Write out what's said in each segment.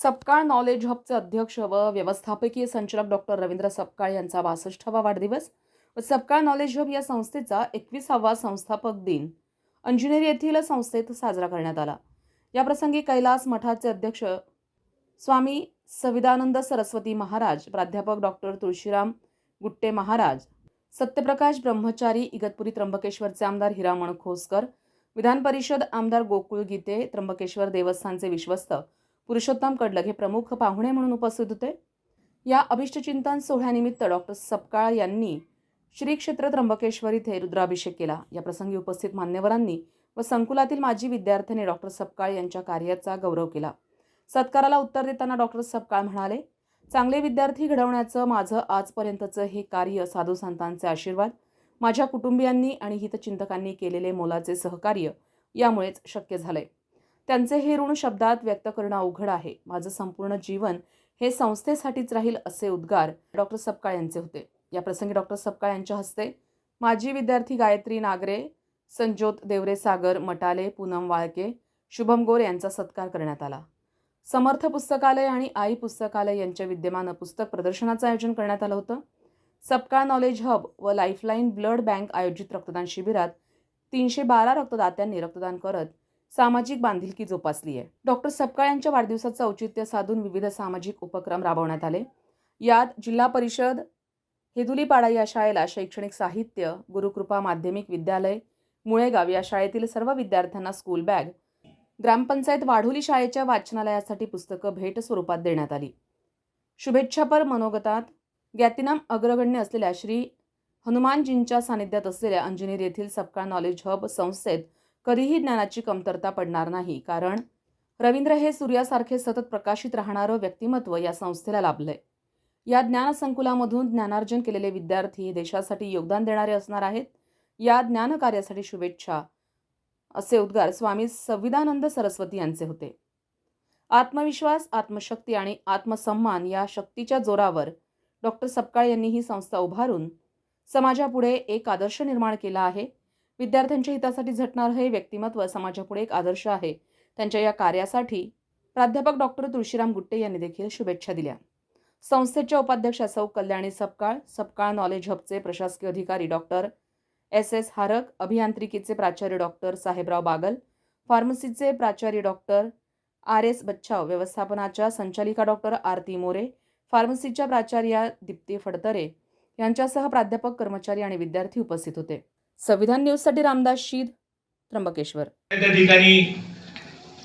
Sapkal knowledge हबचे अध्यक्ष व व्यवस्थापकीय संचालक डॉक्टर रवींद्र सपकाळ यांचा 62वा वाढदिवस व सपकाळ नॉलेज हब या संस्थेचा 21वा संस्थापक दिन अंजनेरी येथील संस्थेत साजरा करण्यात आला। या प्रसंगी कैलास मठाचे अध्यक्ष स्वामी सविदानंद सरस्वती महाराज, प्राध्यापक डॉक्टर तुळशीराम गुट्टे महाराज, सत्यप्रकाश ब्रह्मचारी, इगतपुरी त्र्यंबकेश्वरचे आमदार हिरामण खोसकर, विधान परिषद आमदार गोकुळ गीते, त्र्यंबकेश्वर देवस्थानचे विश्वस्त पुरुषोत्तम कडलग हे प्रमुख पाहुणे म्हणून उपस्थित होते। या अभिष्टचिंतन सोहळ्यानिमित्त डॉक्टर सपकाळ यांनी श्री क्षेत्र त्र्यंबकेश्वर इथे रुद्राभिषेक केला। या प्रसंगी उपस्थित मान्यवरांनी व संकुलातील माजी विद्यार्थ्यांनी डॉक्टर सपकाळ यांच्या कार्याचा गौरव केला। सत्काराला उत्तर देताना डॉक्टर सपकाळ म्हणाले, चांगले विद्यार्थी घडवण्याचं माझं आजपर्यंतचं हे कार्य साधू संतांचे आशीर्वाद, माझ्या कुटुंबियांनी आणि हितचिंतकांनी केलेले मोलाचे सहकार्य यामुळेच शक्य झालंय। त्यांचे हे ऋण शब्दात व्यक्त करणं अवघड आहे। माझं संपूर्ण जीवन हे संस्थेसाठीच राहील असे उद्गार डॉक्टर सपकाळ यांचे होते। या प्रसंगी डॉक्टर सपकाळ यांच्या हस्ते माजी विद्यार्थी गायत्री नागरे, संजोत देवरे, सागर मटाले, पूनम वाळके, शुभम गोर यांचा सत्कार करण्यात आला। समर्थ पुस्तकालय आणि आई पुस्तकालय यांच्या विद्यमानं पुस्तक प्रदर्शनाचं आयोजन करण्यात आलं होतं। सपकाळ नॉलेज हब व लाईफलाईन ब्लड बँक आयोजित रक्तदान शिबिरात 312 रक्तदात्यांनी रक्तदान करत सामाजिक बांधिलकी जोपासली आहे। डॉक्टर सपकाळ यांच्या वाढदिवसाचं औचित्य साधून विविध सामाजिक उपक्रम राबवण्यात आले। यात जिल्हा परिषद हेदुलीपाडा या शाळेला शैक्षणिक साहित्य, गुरुकृपा माध्यमिक विद्यालय मुळेगाव या शाळेतील सर्व विद्यार्थ्यांना स्कूल बॅग, ग्रामपंचायत वाढोली शाळेच्या वाचनालयासाठी पुस्तकं भेट स्वरूपात देण्यात आली। शुभेच्छापर मनोगतात ज्ञातिनाम अग्रगण्य असलेल्या श्री हनुमानजींच्या सानिध्यात असलेल्या अंजनेरी येथील सपकाळ नॉलेज हब संस्थेत कधीही ज्ञानाची कमतरता पडणार नाही, कारण रवींद्र हे सूर्यासारखे सतत प्रकाशित राहणारं व्यक्तिमत्व या संस्थेला लाभलंय। या ज्ञानसंकुलामधून ज्ञानार्जन केलेले विद्यार्थी हे देशासाठी योगदान देणारे असणार आहेत। या ज्ञान कार्यासाठी शुभेच्छा असे उद्गार स्वामी सविदानंद सरस्वती यांचे होते। आत्मविश्वास, आत्मशक्ती आणि आत्मसन्मान या शक्तीच्या जोरावर डॉक्टर सपकाळ यांनी ही संस्था उभारून समाजापुढे एक आदर्श निर्माण केला आहे। विद्यार्थ्यांच्या हितासाठी झटणारं हे व्यक्तिमत्व समाजापुढे एक आदर्श आहे। त्यांच्या या कार्यासाठी प्राध्यापक डॉक्टर तुळशीराम गुट्टे यांनी देखील शुभेच्छा दिल्या। संस्थेच्या उपाध्यक्षा सौ कल्याणी सपकाळ, सपकाळ नॉलेज हबचे प्रशासकीय अधिकारी डॉक्टर एस हारक, अभियांत्रिकीचे प्राचार्य डॉक्टर साहेबराव बागल, फार्मसीचे प्राचार्य डॉक्टर RS बच्छाव, व्यवस्थापनाच्या संचालिका डॉक्टर आरती मोरे, फार्मसीच्या प्राचार्या दीप्ती फडतरे यांच्यासह प्राध्यापक, कर्मचारी आणि विद्यार्थी उपस्थित होते। संविधान न्यूजसाठी रामदास शीद, त्र्यंबकेश्वर। त्या ठिकाणी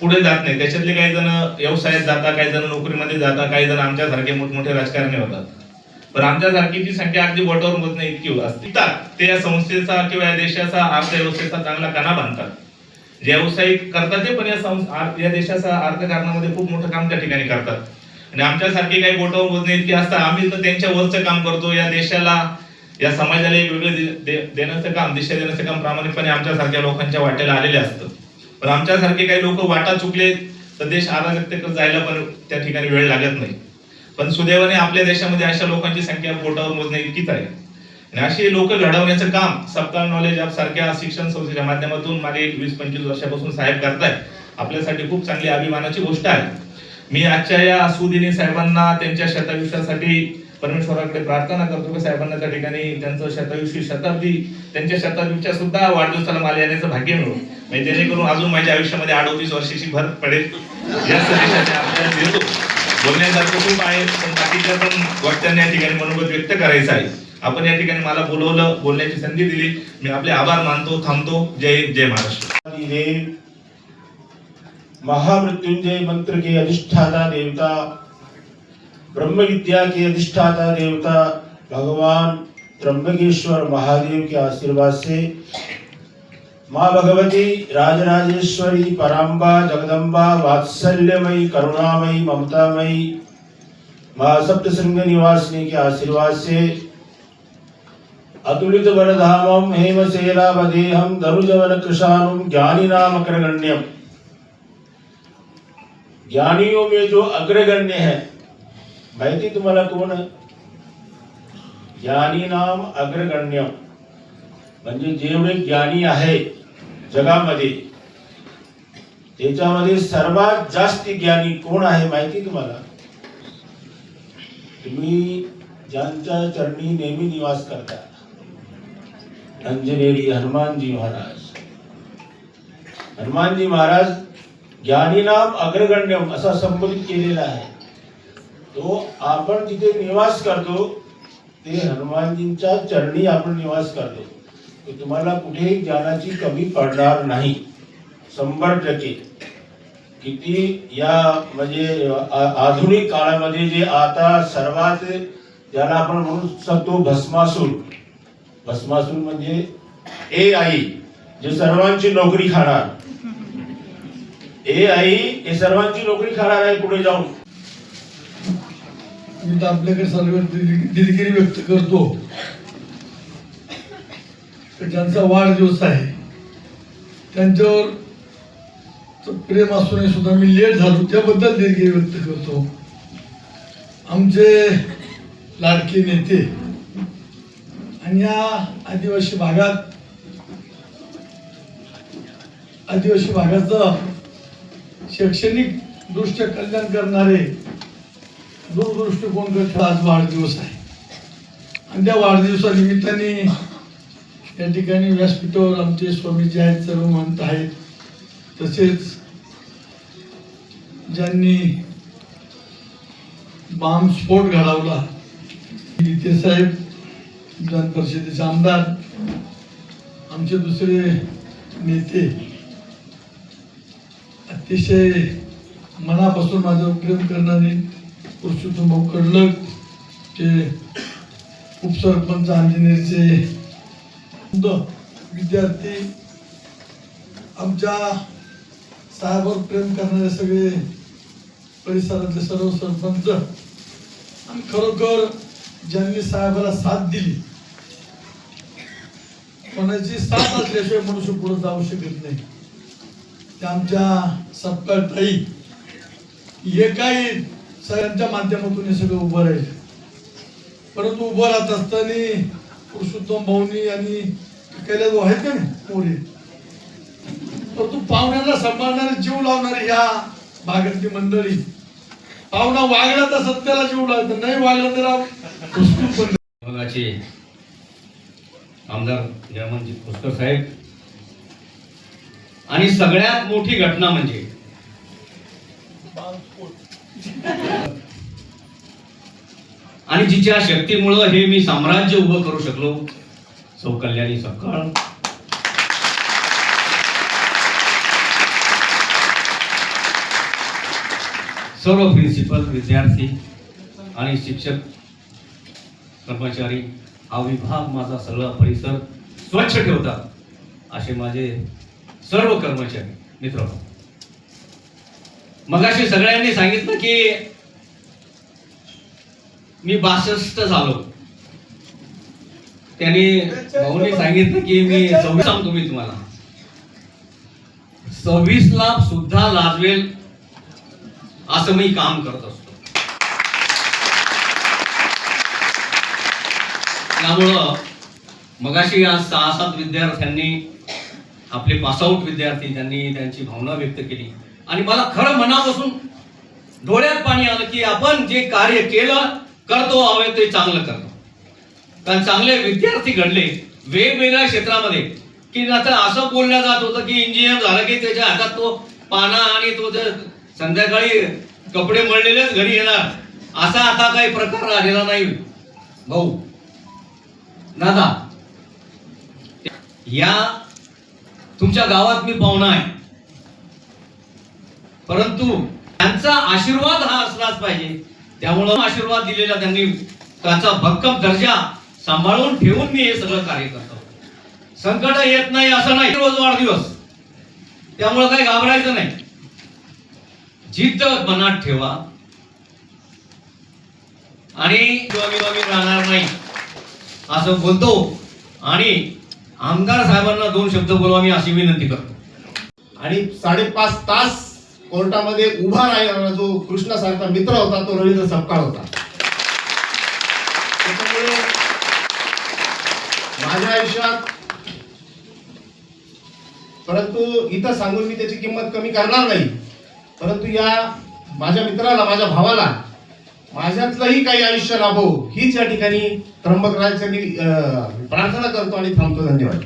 पुढे जात नाही, त्याच्यातले काही जण व्यवसायात जातात, काही जण नोकरीमध्ये जातात, काही जण आमच्यासारखे मोठमोठे राजकारणी होतात। पण आमच्यासारखी जी संख्या अगदी बोटावर मोजणे इतकी असते, ते या संस्थेचा किंवा या देशाचा अर्थव्यवस्थेचा चांगला कणा बांधतात। जे व्यावसायिक करतात ते पण या देशाचा अर्थकारणामध्ये खूप मोठं काम त्या ठिकाणी करतात। आणि आमच्यासारखे काही बोटावर मोजणे इतके असतात, आम्ही तर त्यांच्या वरचं काम करतो। या देशाला, या समाजाला एक वेगळं देण्याचं काम, दिशा देण्याचं काम प्रामाणिकपणे आमच्यासारख्या लोकांच्या वाट्याला आलेले असतं। पण आमच्यासारखे काही लोक वाटा चुकले तर देश अराजकतेकडे जायला पण त्या ठिकाणी वेळ लागत नाही। पण सुदैवाने आपल्या देशामध्ये अशा लोकांची संख्या बोटावर मोजणे इतकीच आहे। आणि अशी लोक घडवण्याचं काम सपकाळ नॉलेज हब सारख्या शिक्षण संस्थेच्या माध्यमातून मागे 20-25 वर्षापासून साहेब करतायत। आपल्यासाठी खूप चांगली अभिमानाची गोष्ट आहे। मी आजच्या या सुदिनी साहेबांना त्यांच्या शतायुष्यासाठी परमेश्वराकडे प्रार्थना करतो की साहेबांना त्या ठिकाणी त्यांचं शतायुषी त्यांच्या शतायुषीच्या सुद्धा वाढदिवसाला मला येण्याचं भाग्य मिळो, म्हणजे जेणेकरून अजून माझ्या आयुष्यामध्ये 38 वर्षाची भर पडेल। या संदेशाने आपल्याला देतो। बोलण्यासारखं खूप आहे, पण बाकीच्या पण वक्त्यांनी या ठिकाणी मनोगत व्यक्त करायचं आहे। आपण या ठिकाणी मला बोलवलं, बोलण्याची संधी दिली, मी आपले आभार मानतो, थांबतो। जय हिंद, जय महाराष्ट्र। महामृत्युंजय मंत्र के अधिष्ठाता देवता, ब्रह्म विद्या के अधिष्ठाता देवता भगवान त्र्यंबकेश्वर महादेव के आशीर्वाद से माँ भगवती राजराजेश्वरी पराम्बा जगदम्बा वात्सल्यमयी करुणामयी ममतामयी माँ सप्तशृंग निवासिनी के आशीर्वाद से अतुलित वरधामम हेमशैलावदेहम धनुजवन कृशानुम ज्ञानिनाम अग्रगण्यम। ज्ञानियों में जो अग्रगण्य है, माहिती तुम्हाला कोण आहे? ज्ञानी नाम अग्रगण्य, म्हणजे जेवढे ज्ञानी आहे जगामध्ये त्याच्यामध्ये सर्वात जास्त ज्ञानी कोण आहे माहिती तुम्हाला? तुम्ही ज्यांच्या चरणी नेहमी निवास करता, अंजनेरी हनुमानजी महाराज. हनुमानजी महाराज ज्ञानीनाम अग्रगण्यम असा संबोधित केलेला आहे. तो आपण तिथे निवास करतो, ते हनुमानजींच्या चरणी आपण निवास करतो. तो तुम्हाला कुठेही ज्ञानाची कमी पडणार नाही, 100%. किती या म्हणजे आधुनिक काळामध्ये जे आता सर्वात ज्याला आपण म्हणू शकतो भस्मासूर. भस्मासूर म्हणजे AI, जे सर्वांची नोकरी खाणार. AI हे सर्वांची नोकरी खाणार आहे पुढे जाऊन. मी तर आपल्याकडे सर्व दिलगिरी व्यक्त करतो की ज्यांचा वाढदिवस आहे त्यांच्यावर प्रेम असूनही सुद्धा मी लेट झालो त्याबद्दल दिलगिरी व्यक्त करतो. आमचे लाडके नेते आणि या आदिवासी भागाचं शैक्षणिक दृष्ट्या कल्याण करणारे दूरदृष्टिकोन करता आज वाढदिवस आहे. आणि त्या वाढदिवसानिमित्ताने या ठिकाणी व्यासपीठावर आमचे स्वामीजी आहेत, सर्व महंत आहेत, तसेच ज्यांनी बॉम्ब स्फोट घडवला गीते साहेब, विधान परिषदेचे आमदार, आमचे दुसरे नेते, अतिशय मनापासून माझ्यावर प्रेम करणारे पुरुषोत्तम भाऊ कडलक, ते उपसरपंच अंजनेरचे विद्यार्थी, आमच्या साहेबावर प्रेम करणारे सगळे परिसरातले सर्व सरपंच, आणि खरोखर ज्यांनी साहेबाला साथ दिली, कोणाची साथ असल्याशिवाय मनुष्य पुढे जाऊ शकत नाही. त्या आमच्या सपकाळ ताई हे काही सगळ्यांच्या माध्यमातून हे सगळं उभं राहील. परंतु उभं राहत असताना पुरुषोत्तम भाऊनी आणि कैलास आहेत का मोरे, परंतु पाहुण्याला सांभाळणारे, जीव लावणारे ह्या भागातली मंडळी, पाहुणा वागला तर सत्याला जीव लावतो, नाही वागला तर विभागाचे आमदार जयमनजी खोसकर साहेब, आणि सगळ्यात मोठी घटना म्हणजे आणि जिच्या शक्तीमुळे हे मी साम्राज्य उभं करू शकलो, सौ कल्याणी सपकाळ. सर्व प्रिन्सिपल, विद्यार्थी आणि शिक्षक कर्मचारी, हा विभाग माझा सगळा परिसर स्वच्छ ठेवतात असे माझे सर्व कर्मचारी मित्र. मगाशी सगळ्यांनी सांगितलं की मी 62 झालो, त्यांनी भाऊनी सांगितलं की मी 26 सांगतो. मी तुम्हाला 26 ला सुद्धा लाजवेल असं मी काम करत असतो. त्यामुळं मगाशी या 6-7 विद्यार्थ्यांनी, आपले पासआउट विद्यार्थी, त्यांनी त्यांची भावना व्यक्त केली आणि मला खरं मनापासून डोळ्यात पाणी आलं की आपण जे कार्य केलं करतो हवे ते चांगलं करतो. कारण चांगले विद्यार्थी घडले वेगवेगळ्या क्षेत्रामध्ये, की आता असं बोललं जात होतं की इंजिनियर झालं की त्याच्या हातात तो पाना आणि तो संध्याकाळी कपडे मळलेलेच घरी येणार, असा आता काही प्रकार राहिलेला नाही भाऊ दादा. या तुमच्या गावात मी पाहुणा आहे, परंतु त्यांचा आशीर्वाद हा असलाच पाहिजे. त्यामुळं आशीर्वाद दिलेला त्यांनी, त्याचा भक्कम दर्जा सांभाळून ठेवून मी हे सगळं कार्य करतो. संकट येत नाही असं नाही, रोज वाढदिवस, त्यामुळे काही घाबरायचं नाही. जिद्द मनात ठेवा आणि मी राहणार नाही असं बोलतो. आणि आमदार साहेबांना 2 शब्द बोलवा मी अशी विनंती करतो. आणि 5.5 तास कोर्टामध्ये उभा राहिलेला जो कृष्णासारखा मित्र होता तो रवींद्र सपकाळ होता. त्याच्यामुळे माझ्या आयुष्यात परंतु इथं सांगून मी त्याची किंमत कमी करणार नाही. परंतु या माझ्या मित्राला, माझ्या भावाला माझ्यातलंही काही आयुष्य लाभो हीच या ठिकाणी त्र्यंबकराजांनी प्रार्थना करतो आणि थांबतो. धन्यवाद.